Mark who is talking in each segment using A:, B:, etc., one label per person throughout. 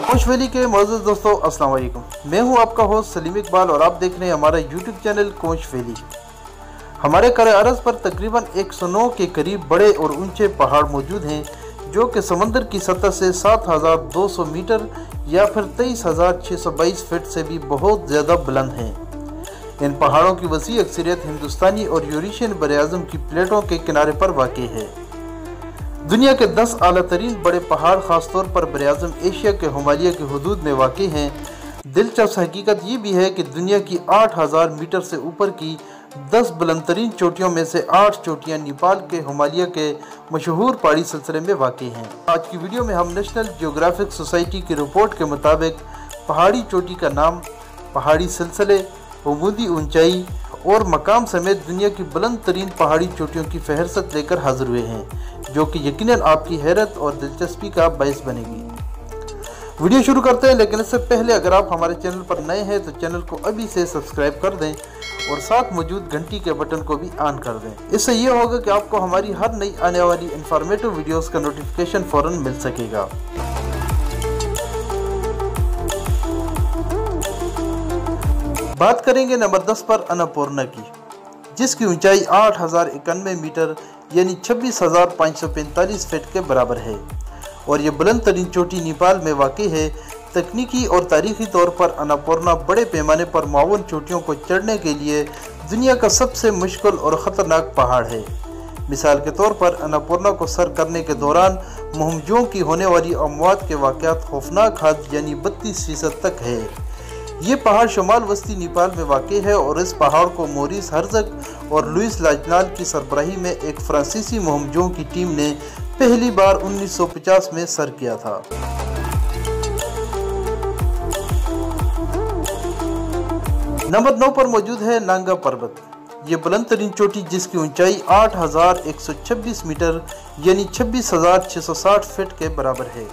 A: Konch valley के मौजूद दोस्तों अस्सलाम वालेकुम। मैं हूं आपका होस्ट सलीम इकबाल और आप देख रहे हैं हमारा यूट्यूब चैनल कोंच वैली। हमारे करे अरज़ पर तकरीबन 109 के करीब बड़े और ऊंचे पहाड़ मौजूद हैं जो कि समंदर की सतह से 7200 मीटर या फिर 23,622 फीट से भी बहुत ज़्यादा बुलंद हैं। इन पहाड़ों की वसी अक्सरियत हिंदुस्तानी और यूरेशियन बरआज़म की प्लेटों के किनारे पर वाक़ है। दुनिया के 10 आला तरीन बड़े पहाड़ ख़ासतौर पर बरआज़म एशिया के हिमालय की हदूद में वाक़ हैं। दिलचस्प हकीकत ये भी है कि दुनिया की 8000 मीटर से ऊपर की 10 बुलंद तरीन चोटियों में से 8 चोटियाँ नेपाल के हिमालय के मशहूर पहाड़ी सिलसिले में वाक़ हैं। आज की वीडियो में हम नेशनल जियोग्राफिक सोसाइटी की रिपोर्ट के मुताबिक पहाड़ी चोटी का नाम, पहाड़ी सिलसिले, उमूदी ऊंचाई और मकाम समेत दुनिया की बुलंद तरीन पहाड़ी चोटियों की फहरिस्त लेकर हाजिर हुए हैं, जो कि यकीनन आपकी हैरत और दिलचस्पी का बायस बनेगी। वीडियो शुरू करते हैं, लेकिन इससे पहले अगर आप हमारे चैनल पर नए हैं तो चैनल को अभी से सब्सक्राइब कर दें और साथ मौजूद घंटी के बटन को भी ऑन कर दें। इससे ये होगा कि आपको हमारी हर नई आने वाली इंफॉर्मेटिव वीडियोस का नोटिफिकेशन फ़ौरन मिल सकेगा। बात करेंगे नंबर 10 पर अन्नपूर्णा की, जिसकी ऊंचाई 8091 मीटर यानी 26,545 फीट के बराबर है और ये बुलंद तरीन चोटी नेपाल में वाक़ है। तकनीकी और तारीखी तौर पर अन्नपूर्णा बड़े पैमाने पर मावन चोटियों को चढ़ने के लिए दुनिया का सबसे मुश्किल और ख़तरनाक पहाड़ है। मिसाल के तौर पर अन्नपूर्णा को सर करने के दौरान मुहमजों की होने वाली अमवात के वाक़यात खौफनाक हद यानी 32% तक है। ये पहाड़ शुमाल वस्ती नेपाल में वाक़ है और इस पहाड़ को मोरिस हर्जग और लुइस लाजनाल की सरबराही में एक फ्रांसीसी मुहमजों की टीम ने पहली बार 1950 में सर किया था। नंबर 9 पर मौजूद है नांगा पर्वत। ये बुलंद तरीन चोटी जिसकी ऊंचाई 8126 मीटर यानी 26,660 फीट के बराबर है।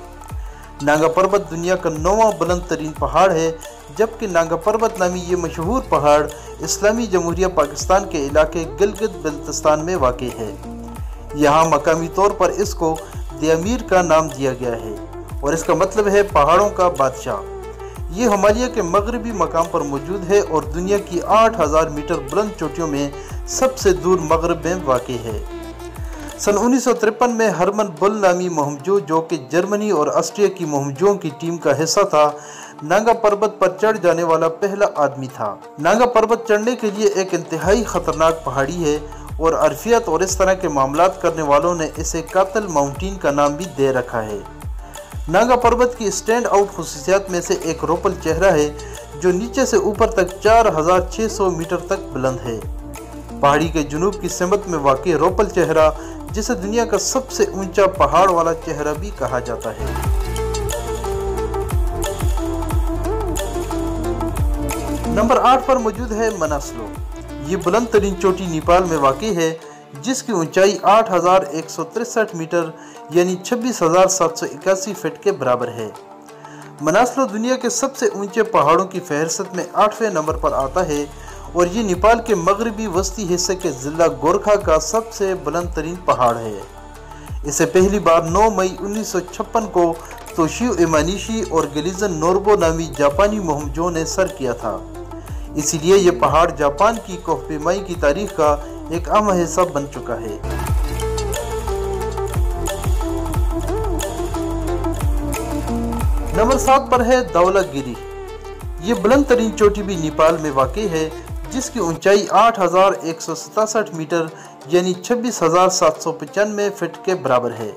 A: नांगा पर्वत दुनिया का 9वां बुलंद तरीन पहाड़ है, जबकि नांगा पर्वत नामी ये मशहूर पहाड़ इस्लामी जमहूरिया पाकिस्तान के इलाके गिलगित बल्तिस्तान में वाक़ है। यहाँ मकामी तौर पर इसको दियामीर का नाम दिया गया है और इसका मतलब है पहाड़ों का बादशाह। ये हिमालय के मगरबी मकाम पर मौजूद है और दुनिया की 8000 मीटर बुलंद चोटियों में सबसे दूर मगरब में वाक़ है। सन 1953 में हरमन बुल नामी मुहमजो, जो कि जर्मनी और ऑस्ट्रिया की मुहमजों की टीम का हिस्सा था, नांगा पर्वत पर चढ़ जाने वाला पहला आदमी था। नांगा पर्वत चढ़ने के लिए एक इंतहाई खतरनाक पहाड़ी है और अरफियत और इस तरह के मामलात करने वालों ने इसे कातल माउंटेन का नाम भी दे रखा है। नांगा पर्वत की स्टैंड आउट खुसूसियात में से एक रोपल चेहरा है जो नीचे से ऊपर तक 4600 मीटर तक बुलंद है। पहाड़ी के जुनूब की सिमत में वाक़ रोपल चेहरा, जिसे दुनिया का सबसे ऊंचा पहाड़ वाला चेहरा भी कहा जाता है। नंबर 8 पर मौजूद है मनासलो। ये बुलंद तरीन चोटी नेपाल में वाक़ है, जिसकी ऊंचाई 8163 मीटर यानी 26,781 फीट के बराबर है। मनासलो दुनिया के सबसे ऊंचे पहाड़ों की फहरिस्त में 8वें नंबर पर आता है और ये नेपाल के मगरबी वस्ती हिस्से के ज़िला गोरखा का सबसे बुलंद तरीन पहाड़ है। इसे पहली बार 9 मई 1956 को तोशियो इमानिशी और गिलिजन नोर्बो नामी जापानी मुहमजों ने सर किया था। इसीलिए ये पहाड़ जापान की कोहपेमाई की तारीख का एक अहम हिस्सा बन चुका है। नंबर 7 पर है धौलागिरी। ये बुलंद तरीन चोटी भी नेपाल में वाक़ है, जिसकी ऊंचाई 8167 मीटर यानी 26,795 फीट के बराबर है।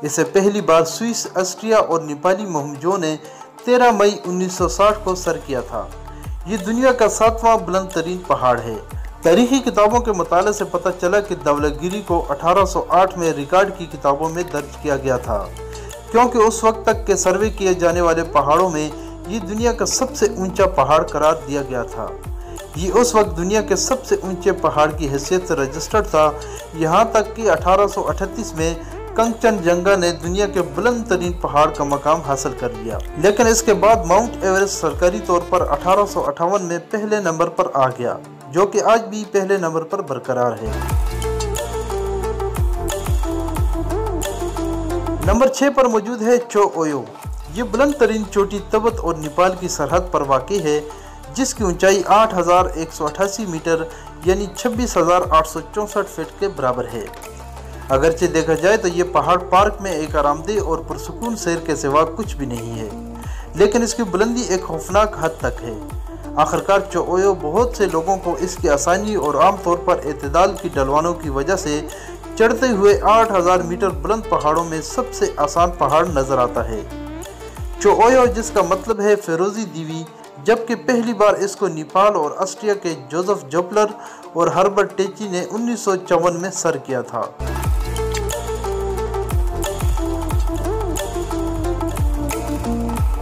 A: इसे पहली बार स्विस, ऑस्ट्रिया और नेपाली मुहमजों ने 13 मई 1960 को सर किया था। ये दुनिया का 7वां बुलंद तरीन पहाड़ है। तारीखी किताबों के मुताले से पता चला कि धौलागिरी को 1808 में रिकॉर्ड की किताबों में दर्ज किया गया था, क्योंकि उस वक्त तक के सर्वे किए जाने वाले पहाड़ों में ये दुनिया का सबसे ऊंचा पहाड़ करार दिया गया था। ये उस वक्त दुनिया के सबसे ऊंचे पहाड़ की हैसियत से रजिस्टर्ड था, यहाँ तक कि 1838 में कंचनजंगा ने दुनिया के बुलंद तरीन पहाड़ का मकाम हासिल कर लिया। लेकिन इसके बाद माउंट एवरेस्ट सरकारी तौर पर 1858 में पहले नंबर पर आ गया, जो कि आज भी पहले नंबर पर बरकरार है। नंबर 6 पर मौजूद है चो ओयो। ये बुलंद तरीन चोटी तिब्बत और नेपाल की सरहद पर वाक़ है, जिसकी ऊंचाई 8,188 मीटर यानी 26,864 फीट के बराबर है। अगरचे देखा जाए तो ये पहाड़ पार्क में एक आरामदेह और पुरसुकून सैर के सिवा कुछ भी नहीं है, लेकिन इसकी बुलंदी एक खौफनाक हद तक है। आखिरकार चो ओयो बहुत से लोगों को इसकी आसानी और आमतौर पर एतदाल की ढलवानों की वजह से चढ़ते हुए 8,000 मीटर बुलंद पहाड़ों में सबसे आसान पहाड़ नजर आता है। चो ओयो जिसका मतलब है फिरोजी दीवी, जबकि पहली बार इसको नेपाल और ऑस्ट्रिया के जोसेफ जोपलर और हर्बर्ट टेची ने 1954 में सर किया था।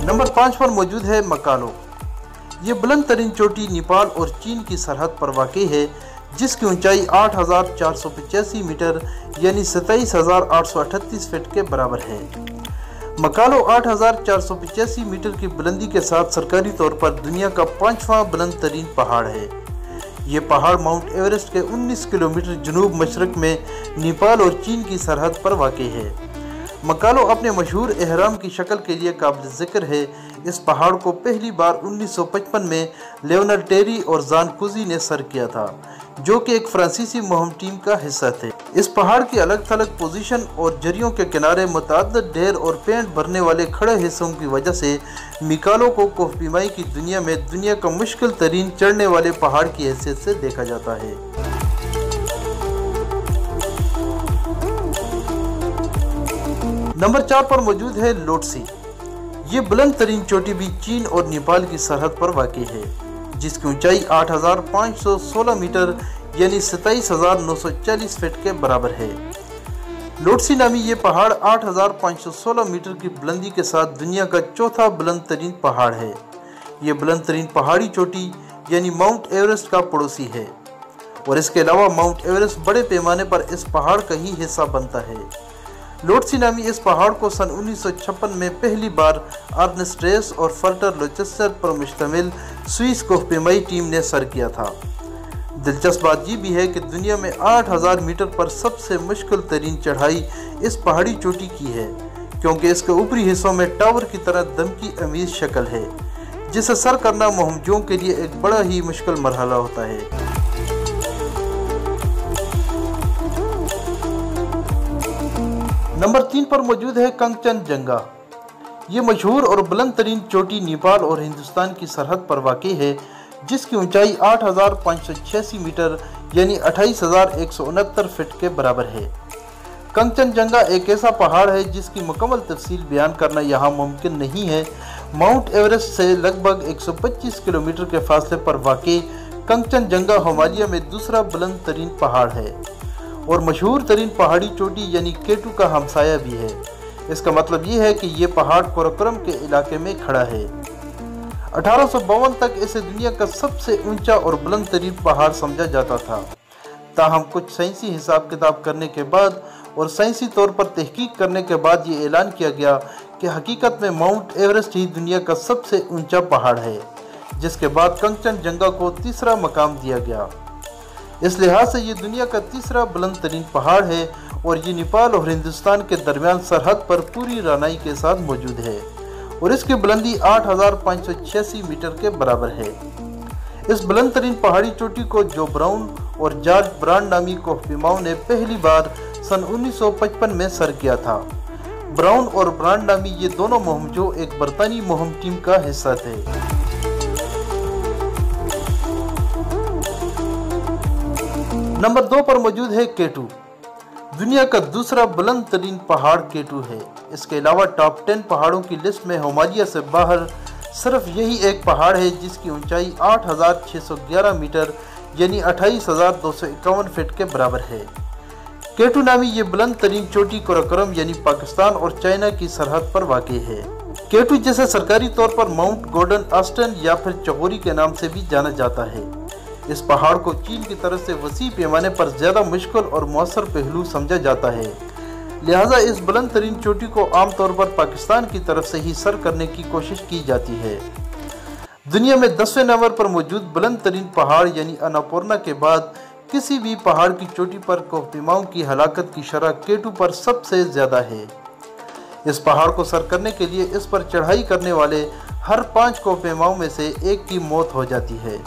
A: नंबर 5 पर मौजूद है मकालो। ये बुलंद तरीन चोटी नेपाल और चीन की सरहद पर वाक़ है, जिसकी ऊंचाई 8,485 मीटर यानी 27,838 फीट के बराबर है। मकालो 8,485 मीटर की बुलंदी के साथ सरकारी तौर पर दुनिया का 5वां बुलंद तरीन पहाड़ है। ये पहाड़ माउंट एवरेस्ट के 19 किलोमीटर जनूब मशरक में नेपाल और चीन की सरहद पर वाक़ है। मकालो अपने मशहूर एहराम की शक्ल के लिए काबिल ज़िक्र है। इस पहाड़ को पहली बार 1955 में लियोनार्ड टेरी और जान कुजी ने सर किया था, जो कि एक फ्रांसीसी मुहिम टीम का हिस्सा थे। इस पहाड़ की अलग थलग पोजीशन और जरियों के किनारे मुतअद्दिद ढेर और पेंट भरने वाले खड़े हिस्सों की वजह से मकालो को कोहपीमाई की दुनिया में दुनिया का मुश्किल तरीन चढ़ने वाले पहाड़ की हैसियत से देखा जाता है। नंबर 4 पर मौजूद है लोटसी। ये बुलंद तरीन चोटी भी चीन और नेपाल की सरहद पर वाक़ है, जिसकी ऊंचाई 8,516 मीटर यानी 27,940 फीट के बराबर है। लोटसी नामी ये पहाड़ 8,516 मीटर की बुलंदी के साथ दुनिया का चौथा बुलंद तरीन पहाड़ है। ये बुलंद तरीन पहाड़ी चोटी यानी माउंट एवरेस्ट का पड़ोसी है, और इसके अलावा माउंट एवरेस्ट बड़े पैमाने पर इस पहाड़ का ही हिस्सा बनता है। लोटसी नामी इस पहाड़ को सन 1956 में पहली बार अर्नेस्ट रेस और फर्टर लोचेस्टर पर मुश्तमिल स्विस कोहपेमाई टीम ने सर किया था। दिलचस्प बात यह भी है कि दुनिया में 8,000 मीटर पर सबसे मुश्किल तरीन चढ़ाई इस पहाड़ी चोटी की है, क्योंकि इसके ऊपरी हिस्सों में टावर की तरह धमकी अमीज शक्ल है, जिसे सर करना मुहिमजों के लिए एक बड़ा ही मुश्किल मरहला होता है। नंबर 3 पर मौजूद है कंचनजंगा। ये मशहूर और बुलंद तरीन चोटी नेपाल और हिंदुस्तान की सरहद पर वाक़ है, जिसकी ऊंचाई 8,586 मीटर यानी 28,169 फीट के बराबर है। कंचनजंगा एक ऐसा पहाड़ है जिसकी मुकम्मल तफसील बयान करना यहाँ मुमकिन नहीं है। माउंट एवरेस्ट से लगभग 125 किलोमीटर के फासले पर वाक़ कंचनजंगा हिमालय में दूसरा बुलंद तरीन पहाड़ है और मशहूर तरीन पहाड़ी चोटी यानी केटू का हमसाया भी है। इसका मतलब ये है कि ये पहाड़ काराकोरम के इलाके में खड़ा है। 1852 तक इसे दुनिया का सबसे ऊंचा और बुलंद तरीन पहाड़ समझा जाता था। ताहम कुछ साइंसी हिसाब किताब करने के बाद और साइंसी तौर पर तहकीक करने के बाद ये ऐलान किया गया कि हकीकत में माउंट एवरेस्ट ही दुनिया का सबसे ऊंचा पहाड़ है, जिसके बाद कंचनजंगा को तीसरा मकाम दिया गया। इस लिहाज से ये दुनिया का तीसरा बुलंद तरीन पहाड़ है और ये नेपाल और हिंदुस्तान के दरमियान सरहद पर पूरी रानाई के साथ मौजूद है और इसकी बुलंदी 8,586 मीटर के बराबर है। इस बुलंद तरीन पहाड़ी चोटी को जो ब्राउन और जॉर्ज ब्रांड नामी कोहपेमाओं ने पहली बार सन 1955 में सर किया था। ब्राउन और ब्रांड नामी ये दोनों मुहिमजो एक बरतानी मुहिम टीम का हिस्सा थे। नंबर 2 पर मौजूद है केटू। दुनिया का दूसरा बुलंद तरीन पहाड़ केटू है। इसके अलावा टॉप 10 पहाड़ों की लिस्ट में हिमालय से बाहर सिर्फ यही एक पहाड़ है जिसकी ऊंचाई 8,611 मीटर यानी 28,251 फीट के बराबर है। केटू नामी ये बुलंद तरीन चोटी काराकोरम यानी पाकिस्तान और चाइना की सरहद पर वाक़ है। केटू जिसे सरकारी तौर पर माउंट गॉर्डन ऑस्टन या फिर चौगोरी के नाम से भी जाना जाता है। इस पहाड़ को चीन की तरफ से वसी पैमाने पर ज़्यादा मुश्किल और मौसर पहलू समझा जाता है, लिहाजा इस बुलंद तरीन चोटी को आमतौर पर पाकिस्तान की तरफ से ही सर करने की कोशिश की जाती है। दुनिया में 10वें नंबर पर मौजूद बुलंद तरीन पहाड़ यानी अन्नपूर्णा के बाद किसी भी पहाड़ की चोटी पर कोहपेमाओं की हलाकत की शरह केटू पर सबसे ज़्यादा है। इस पहाड़ को सर करने के लिए इस पर चढ़ाई करने वाले हर 5 कोहपेमाओं में से एक की मौत हो जाती है।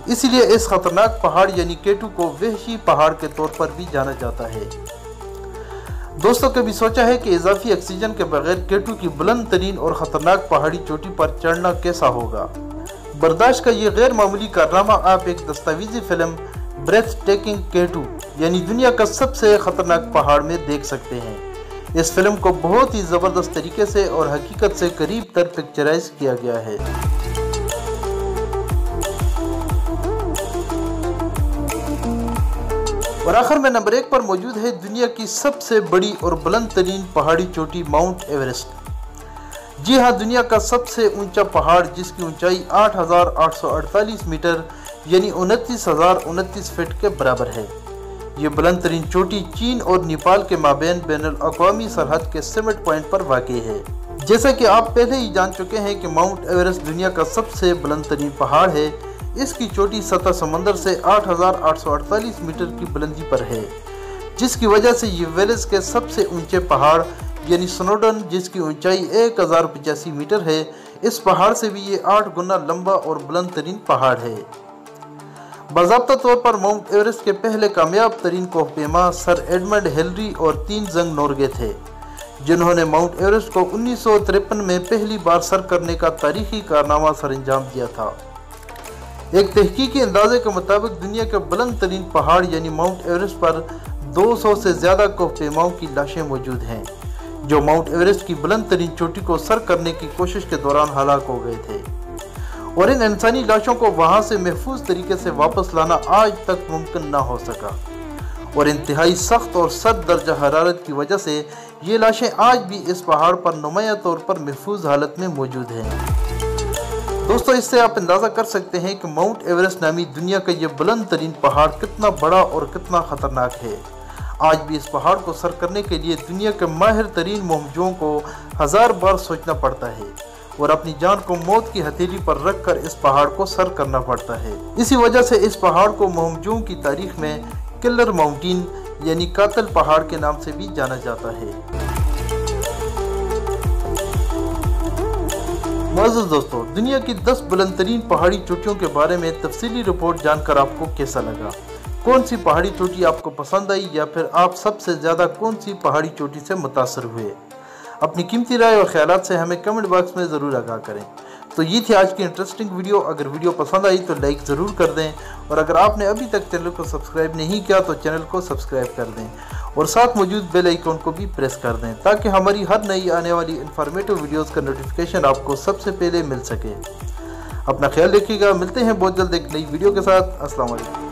A: इसीलिए इस खतरनाक पहाड़ यानी K2 को वहशी पहाड़ के तौर पर भी जाना जाता है। दोस्तों, कभी सोचा है कि इजाफी ऑक्सीजन के बगैर K2 की बुलंद तरीन और ख़तरनाक पहाड़ी चोटी पर चढ़ना कैसा होगा? बर्दाश्त का ये गैर मामूली कारनामा आप एक दस्तावेजी फिल्म ब्रेथ टेकिंग K2 यानी दुनिया का सबसे ख़तरनाक पहाड़ में देख सकते हैं। इस फिल्म को बहुत ही ज़बरदस्त तरीके से और हकीकत से करीब तर पिक्चराइज किया गया है। और आखिर में नंबर 1 पर मौजूद है दुनिया की सबसे बड़ी और बुलंद तरीन पहाड़ी चोटी माउंट एवरेस्ट। जी हाँ, दुनिया का सबसे ऊंचा पहाड़ जिसकी ऊंचाई 8,848 मीटर यानी 29,029 फीट के बराबर है। ये बुलंद तरीन चोटी चीन और नेपाल के माबैन बैनुल अक़वामी सरहद के समिट पॉइंट पर वाक़ है। जैसा कि आप पहले ही जान चुके हैं कि माउंट एवरेस्ट दुनिया का सबसे बुलंद तरीन पहाड़ है। इसकी चोटी सतह समंदर से 8,848 मीटर की बुलंदी पर है, जिसकी वजह से ये वेल्स के सबसे ऊंचे पहाड़ यानी स्नोडन जिसकी ऊंचाई 1085 मीटर है, इस पहाड़ से भी ये 8 गुना लंबा और बुलंद तरीन पहाड़ है। बाज़ाब्ता तौर पर माउंट एवरेस्ट के पहले कामयाब तरीन कोहपेमा सर एडमंड हिलरी और 3 जंग नोर्गे थे, जिन्होंने माउंट एवरेस्ट को 1953 में पहली बार सर करने का तारीखी कारनामा सर अंजाम दिया था। एक तहकीकी अंदाजे के मुताबिक दुनिया के बुलंद तरीन पहाड़ यानी माउंट एवरेस्ट पर 200 से ज़्यादा कोहपेमाओं की लाशें मौजूद हैं, जो माउंट एवरेस्ट की बुलंद तरीन चोटी को सर करने की कोशिश के दौरान हलाक हो गए थे। और इन इंसानी लाशों को वहां से महफूज तरीके से वापस लाना आज तक मुमकिन ना हो सका, और इंतहाई सख्त और सर्द दर्जा हरारत की वजह से ये लाशें आज भी इस पहाड़ पर नुमाया तौर पर महफूज हालत में मौजूद हैं। दोस्तों, इससे आप अंदाज़ा कर सकते हैं कि माउंट एवरेस्ट नामी दुनिया का ये बुलंद तरीन पहाड़ कितना बड़ा और कितना ख़तरनाक है। आज भी इस पहाड़ को सर करने के लिए दुनिया के माहिर तरीन मुहम्मजों को 1000 बार सोचना पड़ता है और अपनी जान को मौत की हथेली पर रखकर इस पहाड़ को सर करना पड़ता है। इसी वजह से इस पहाड़ को मुहम्मजों की तारीख में किलर माउंटेन यानी कातिल पहाड़ के नाम से भी जाना जाता है। मुअज़्ज़िज़ दोस्तों, दुनिया की 10 बुलंद तरीन पहाड़ी चोटियों के बारे में तफसीली रिपोर्ट जानकर आपको कैसा लगा? कौन सी पहाड़ी चोटी आपको पसंद आई या फिर आप सबसे ज़्यादा कौन सी पहाड़ी चोटी से मुतासर हुए? अपनी कीमती राय और ख्यालात से हमें कमेंट बॉक्स में ज़रूर आगाह करें। तो ये थी आज की इंटरेस्टिंग वीडियो। अगर वीडियो पसंद आई तो लाइक ज़रूर कर दें, और अगर आपने अभी तक चैनल को सब्सक्राइब नहीं किया तो चैनल को सब्सक्राइब कर दें और साथ मौजूद बेल आइकन को भी प्रेस कर दें, ताकि हमारी हर नई आने वाली इन्फॉर्मेटिव वीडियोज़ का नोटिफिकेशन आपको सबसे पहले मिल सके। अपना ख्याल रखिएगा। मिलते हैं बहुत जल्द एक नई वीडियो के साथ। अस्सलाम वालेकुम।